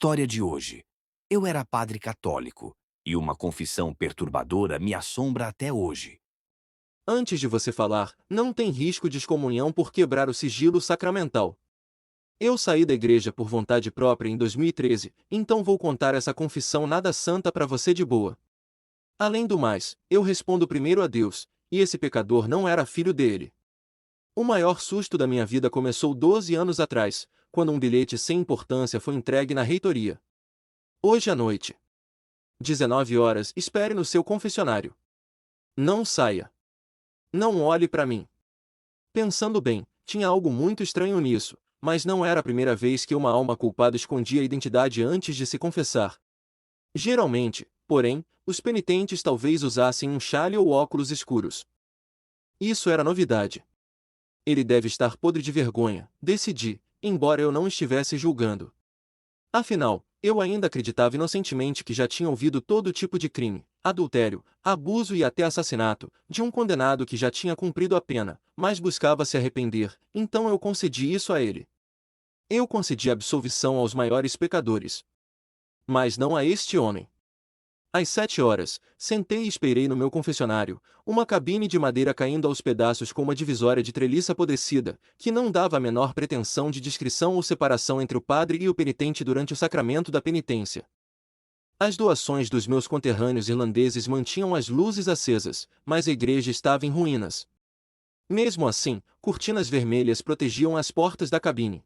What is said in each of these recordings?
História de hoje. Eu era padre católico e uma confissão perturbadora me assombra até hoje. Antes de você falar, não tem risco de excomunhão por quebrar o sigilo sacramental. Eu saí da igreja por vontade própria em 2013, então vou contar essa confissão nada santa para você de boa. Além do mais, eu respondo primeiro a Deus, e esse pecador não era filho dele. O maior susto da minha vida começou 12 anos atrás, quando um bilhete sem importância foi entregue na reitoria. Hoje à noite, 19 horas, espere no seu confessionário. Não saia. Não olhe para mim. Pensando bem, tinha algo muito estranho nisso, mas não era a primeira vez que uma alma culpada escondia a identidade antes de se confessar. Geralmente, porém, os penitentes talvez usassem um xale ou óculos escuros. Isso era novidade. Ele deve estar podre de vergonha, decidi, embora eu não estivesse julgando. Afinal, eu ainda acreditava inocentemente que já tinha ouvido todo tipo de crime, adultério, abuso e até assassinato, de um condenado que já tinha cumprido a pena, mas buscava se arrepender, então eu concedi isso a ele. Eu concedi absolvição aos maiores pecadores. Mas não a este homem. Às 7 horas, sentei e esperei no meu confessionário, uma cabine de madeira caindo aos pedaços com uma divisória de treliça apodrecida, que não dava a menor pretensão de discrição ou separação entre o padre e o penitente durante o sacramento da penitência. As doações dos meus conterrâneos irlandeses mantinham as luzes acesas, mas a igreja estava em ruínas. Mesmo assim, cortinas vermelhas protegiam as portas da cabine.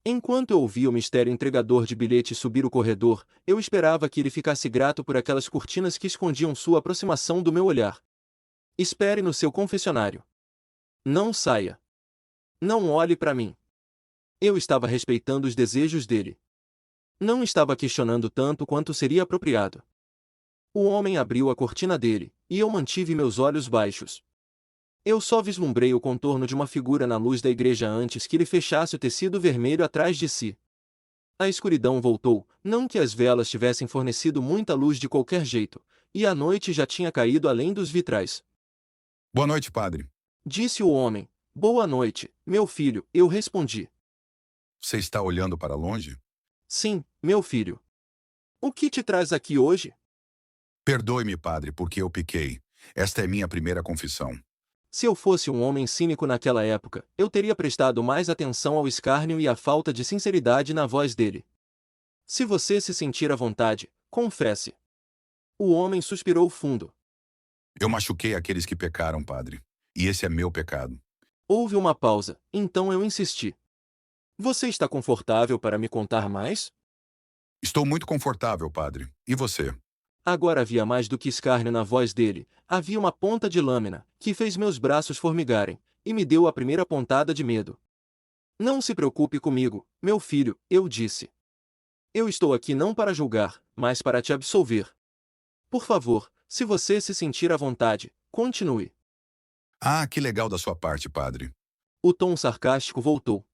Enquanto eu ouvia o mistério entregador de bilhete subir o corredor, eu esperava que ele ficasse grato por aquelas cortinas que escondiam sua aproximação do meu olhar. Espere no seu confessionário. Não saia. Não olhe para mim. Eu estava respeitando os desejos dele. Não estava questionando tanto quanto seria apropriado. O homem abriu a cortina dele, e eu mantive meus olhos baixos. Eu só vislumbrei o contorno de uma figura na luz da igreja antes que ele fechasse o tecido vermelho atrás de si. A escuridão voltou, não que as velas tivessem fornecido muita luz de qualquer jeito, e a noite já tinha caído além dos vitrais. Boa noite, padre. Disse o homem. Boa noite, meu filho, eu respondi. Você está olhando para longe? Sim, meu filho. O que te traz aqui hoje? Perdoe-me, padre, porque eu piquei. Esta é minha primeira confissão. Se eu fosse um homem cínico naquela época, eu teria prestado mais atenção ao escárnio e à falta de sinceridade na voz dele. Se você se sentir à vontade, confesse. O homem suspirou fundo. Eu machuquei aqueles que pecaram, padre. E esse é meu pecado. Houve uma pausa, então eu insisti. Você está confortável para me contar mais? Estou muito confortável, padre. E você? Agora havia mais do que escárnio na voz dele, havia uma ponta de lâmina, que fez meus braços formigarem, e me deu a primeira pontada de medo. Não se preocupe comigo, meu filho, eu disse. Eu estou aqui não para julgar, mas para te absolver. Por favor, se você se sentir à vontade, continue. Ah, que legal da sua parte, padre. O tom sarcástico voltou.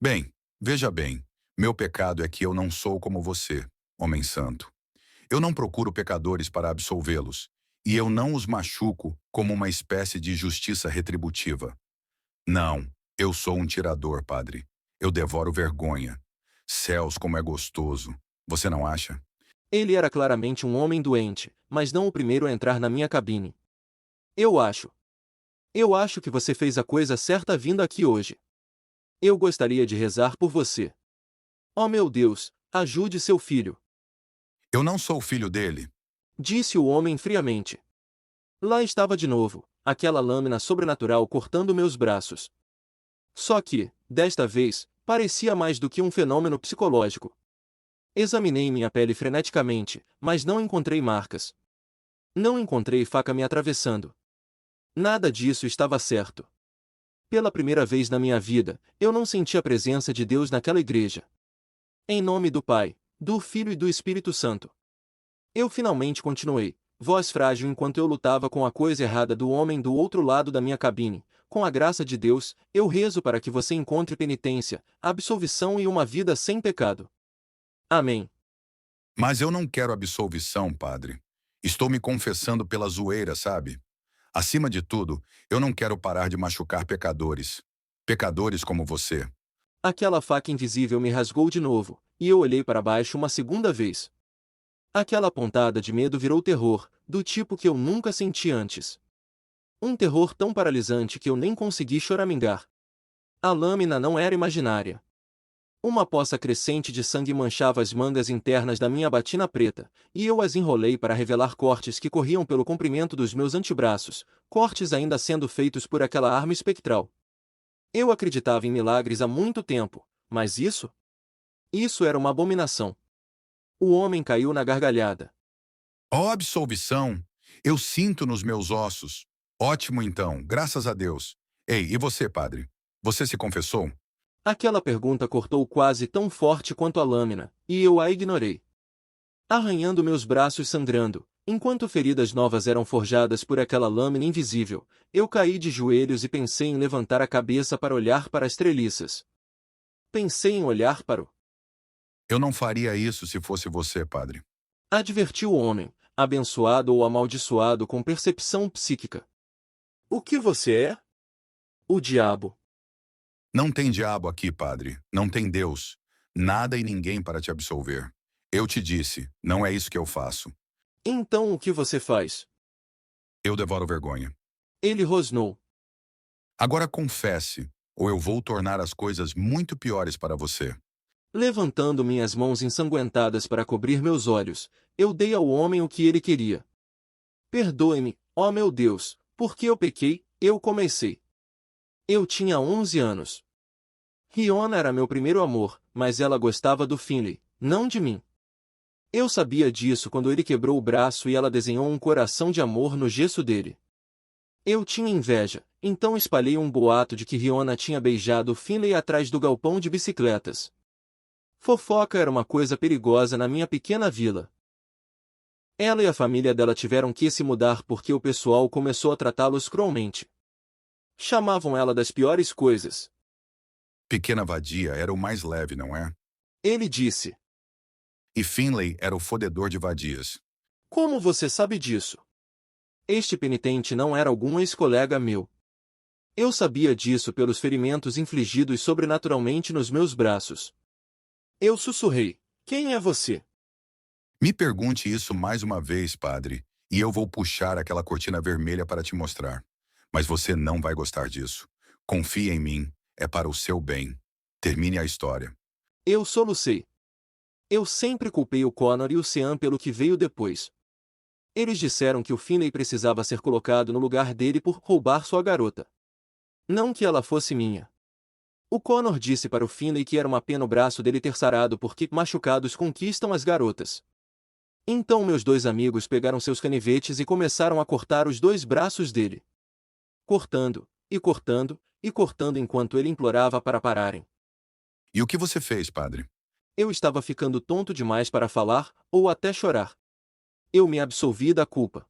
Bem, veja bem. Meu pecado é que eu não sou como você, homem santo. Eu não procuro pecadores para absolvê-los. E eu não os machuco como uma espécie de justiça retributiva. Não, eu sou um tirador, padre. Eu devoro vergonha. Céus, como é gostoso. Você não acha? Ele era claramente um homem doente, mas não o primeiro a entrar na minha cabine. Eu acho. Eu acho que você fez a coisa certa vindo aqui hoje. Eu gostaria de rezar por você. Oh meu Deus, ajude seu filho, Eu não sou filho dele. disse o homem friamente. Lá estava de novo, aquela lâmina sobrenatural cortando meus braços. Só que, desta vez, parecia mais do que um fenômeno psicológico. Examinei minha pele freneticamente, mas não encontrei marcas. Não encontrei faca me atravessando. Nada disso estava certo. Pela primeira vez na minha vida, eu não senti a presença de Deus naquela igreja. Em nome do Pai, do Filho e do Espírito Santo. Eu finalmente continuei, voz frágil enquanto eu lutava com a coisa errada do homem do outro lado da minha cabine. Com a graça de Deus, eu rezo para que você encontre penitência, absolvição e uma vida sem pecado. Amém. Mas eu não quero absolvição, padre. Estou me confessando pela zoeira, sabe? Acima de tudo, eu não quero parar de machucar pecadores. Pecadores como você. Aquela faca invisível me rasgou de novo, e eu olhei para baixo uma segunda vez. Aquela pontada de medo virou terror, do tipo que eu nunca senti antes. Um terror tão paralisante que eu nem consegui choramingar. A lâmina não era imaginária. Uma poça crescente de sangue manchava as mangas internas da minha batina preta, e eu as enrolei para revelar cortes que corriam pelo comprimento dos meus antebraços, cortes ainda sendo feitos por aquela arma espectral. Eu acreditava em milagres há muito tempo, mas isso? Isso era uma abominação. O homem caiu na gargalhada. Ó absolvição! Eu sinto nos meus ossos. Ótimo então, graças a Deus. Ei, e você, padre? Você se confessou? Aquela pergunta cortou quase tão forte quanto a lâmina, e eu a ignorei. Arranhando meus braços sangrando, enquanto feridas novas eram forjadas por aquela lâmina invisível, eu caí de joelhos e pensei em levantar a cabeça para olhar para as treliças. Pensei em olhar para o... Eu não faria isso se fosse você, padre. Advertiu o homem, abençoado ou amaldiçoado com percepção psíquica. O que você é? O diabo. Não tem diabo aqui, padre. Não tem Deus. Nada e ninguém para te absolver. Eu te disse, não é isso que eu faço. Então o que você faz? Eu devoro vergonha. Ele rosnou. Agora confesse, ou eu vou tornar as coisas muito piores para você. Levantando minhas mãos ensanguentadas para cobrir meus olhos, eu dei ao homem o que ele queria. Perdoe-me, ó meu Deus, porque eu pequei, eu comecei. Eu tinha 11 anos. Riona era meu primeiro amor, mas ela gostava do Finley, não de mim. Eu sabia disso quando ele quebrou o braço e ela desenhou um coração de amor no gesso dele. Eu tinha inveja, então espalhei um boato de que Riona tinha beijado Finley atrás do galpão de bicicletas. Fofoca era uma coisa perigosa na minha pequena vila. Ela e a família dela tiveram que se mudar porque o pessoal começou a tratá-los cruelmente. Chamavam ela das piores coisas. Pequena vadia era o mais leve, não é? Ele disse. E Finley era o fodedor de vadias. Como você sabe disso? Este penitente não era algum ex-colega meu. Eu sabia disso pelos ferimentos infligidos sobrenaturalmente nos meus braços. Eu sussurrei. Quem é você? Me pergunte isso mais uma vez, padre, e eu vou puxar aquela cortina vermelha para te mostrar. Mas você não vai gostar disso. Confie em mim, é para o seu bem. Termine a história. Eu solucei. Eu sempre culpei o Connor e o Sean pelo que veio depois. Eles disseram que o Finley precisava ser colocado no lugar dele por roubar sua garota. Não que ela fosse minha. O Connor disse para o Finley que era uma pena o braço dele ter sarado porque machucados conquistam as garotas. Então meus dois amigos pegaram seus canivetes e começaram a cortar os dois braços dele. Cortando, e cortando, e cortando enquanto ele implorava para pararem. E o que você fez, padre? Eu estava ficando tonto demais para falar, ou até chorar. Eu me absolvi da culpa.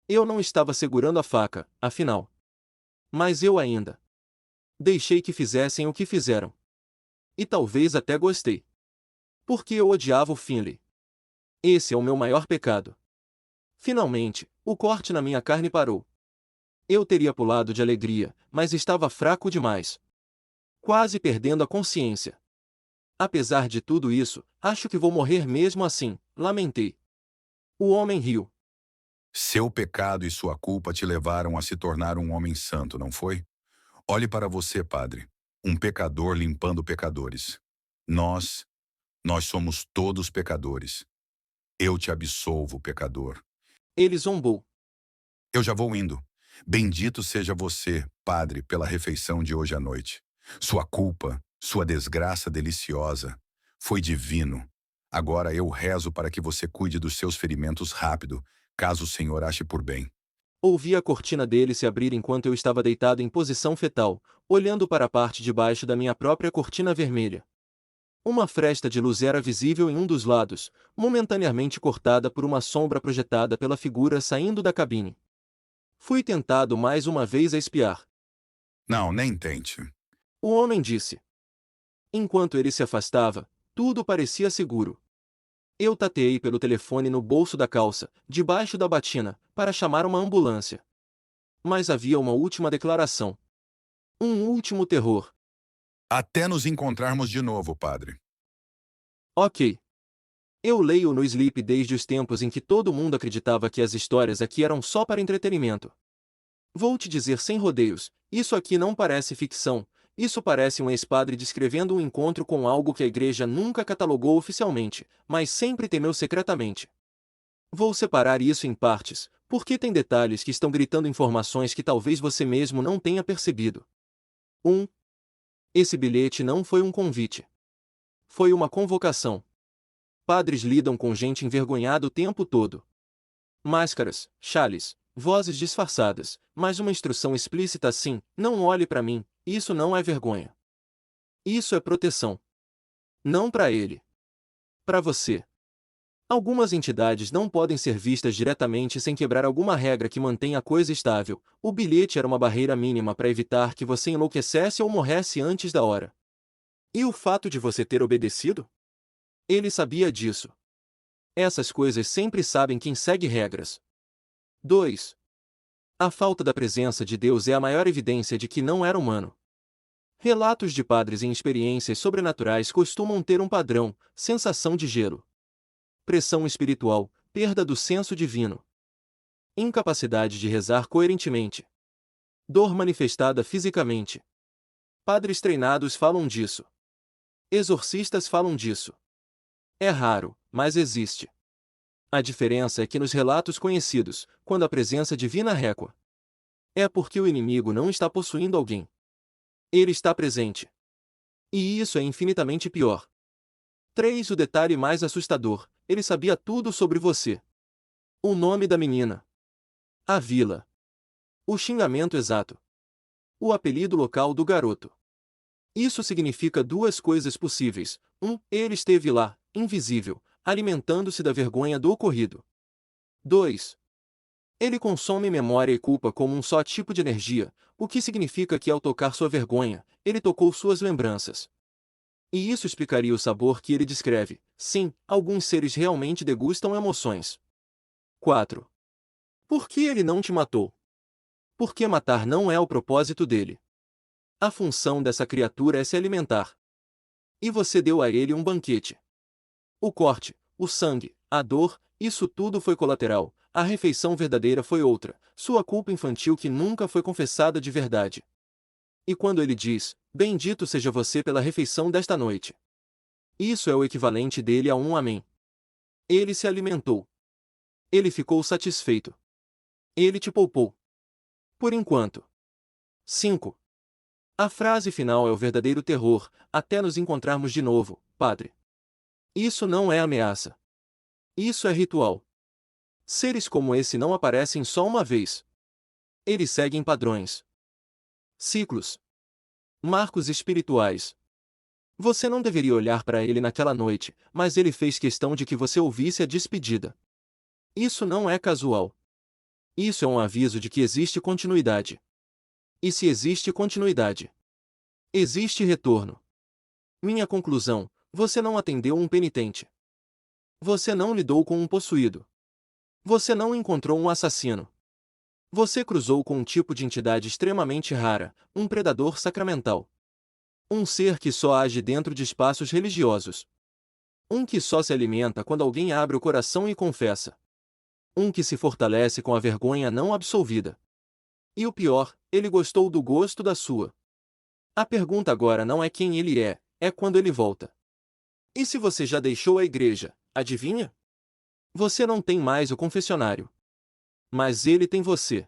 Eu não estava segurando a faca, afinal. Mas eu ainda deixei que fizessem o que fizeram. E talvez até gostei. Porque eu odiava o Finley. Esse é o meu maior pecado. Finalmente, o corte na minha carne parou. Eu teria pulado de alegria, mas estava fraco demais. Quase perdendo a consciência. Apesar de tudo isso, acho que vou morrer mesmo assim, lamentei. O homem riu. Seu pecado e sua culpa te levaram a se tornar um homem santo, não foi? Olhe para você, padre. Um pecador limpando pecadores. Nós somos todos pecadores. Eu te absolvo, pecador. Ele zombou. Eu já vou indo. Bendito seja você, padre, pela refeição de hoje à noite. Sua culpa, sua desgraça deliciosa, foi divino. Agora eu rezo para que você cuide dos seus ferimentos rápido, caso o Senhor ache por bem. Ouvi a cortina dele se abrir enquanto eu estava deitado em posição fetal, olhando para a parte de baixo da minha própria cortina vermelha. Uma fresta de luz era visível em um dos lados, momentaneamente cortada por uma sombra projetada pela figura saindo da cabine. Fui tentado mais uma vez a espiar. Não, nem tente. O homem disse. Enquanto ele se afastava, tudo parecia seguro. Eu tateei pelo telefone no bolso da calça, debaixo da batina, para chamar uma ambulância. Mas havia uma última declaração. Um último terror. Até nos encontrarmos de novo, padre. Ok. Eu leio no Sleep desde os tempos em que todo mundo acreditava que as histórias aqui eram só para entretenimento. Vou te dizer sem rodeios, isso aqui não parece ficção, isso parece um ex-padre descrevendo um encontro com algo que a igreja nunca catalogou oficialmente, mas sempre temeu secretamente. Vou separar isso em partes, porque tem detalhes que estão gritando informações que talvez você mesmo não tenha percebido. 1. Esse bilhete não foi um convite. Foi uma convocação. Padres lidam com gente envergonhada o tempo todo. Máscaras, chales, vozes disfarçadas, mas uma instrução explícita assim: não olhe para mim, isso não é vergonha. Isso é proteção. Não para ele. Para você. Algumas entidades não podem ser vistas diretamente sem quebrar alguma regra que mantenha a coisa estável. O bilhete era uma barreira mínima para evitar que você enlouquecesse ou morresse antes da hora. E o fato de você ter obedecido? Ele sabia disso. Essas coisas sempre sabem quem segue regras. 2. A falta da presença de Deus é a maior evidência de que não era humano. Relatos de padres em experiências sobrenaturais costumam ter um padrão: sensação de gelo, pressão espiritual, perda do senso divino, incapacidade de rezar coerentemente, dor manifestada fisicamente. Padres treinados falam disso. Exorcistas falam disso. É raro, mas existe. A diferença é que nos relatos conhecidos, quando a presença divina recua, é porque o inimigo não está possuindo alguém. Ele está presente. E isso é infinitamente pior. 3. O detalhe mais assustador: ele sabia tudo sobre você. O nome da menina. A vila. O xingamento exato. O apelido local do garoto. Isso significa duas coisas possíveis. 1. Ele esteve lá, invisível, alimentando-se da vergonha do ocorrido. 2. Ele consome memória e culpa como um só tipo de energia, o que significa que ao tocar sua vergonha, ele tocou suas lembranças. E isso explicaria o sabor que ele descreve. Sim, alguns seres realmente degustam emoções. 4. Por que ele não te matou? Porque matar não é o propósito dele. A função dessa criatura é se alimentar. E você deu a ele um banquete. O corte, o sangue, a dor, isso tudo foi colateral. A refeição verdadeira foi outra, sua culpa infantil que nunca foi confessada de verdade. E quando ele diz: bendito seja você pela refeição desta noite, isso é o equivalente dele a um amém. Ele se alimentou. Ele ficou satisfeito. Ele te poupou. Por enquanto. 5. A frase final é o verdadeiro terror: até nos encontrarmos de novo, Padre. Isso não é ameaça. Isso é ritual. Seres como esse não aparecem só uma vez. Eles seguem padrões. Ciclos. Marcos espirituais. Você não deveria olhar para ele naquela noite, mas ele fez questão de que você ouvisse a despedida. Isso não é casual. Isso é um aviso de que existe continuidade. E se existe continuidade, existe retorno. Minha conclusão: você não atendeu um penitente. Você não lidou com um possuído. Você não encontrou um assassino. Você cruzou com um tipo de entidade extremamente rara, um predador sacramental. Um ser que só age dentro de espaços religiosos. Um que só se alimenta quando alguém abre o coração e confessa. Um que se fortalece com a vergonha não absolvida. E o pior, ele gostou do gosto da sua. A pergunta agora não é quem ele é quando ele volta. E se você já deixou a igreja, adivinha? Você não tem mais o confessionário. Mas ele tem você.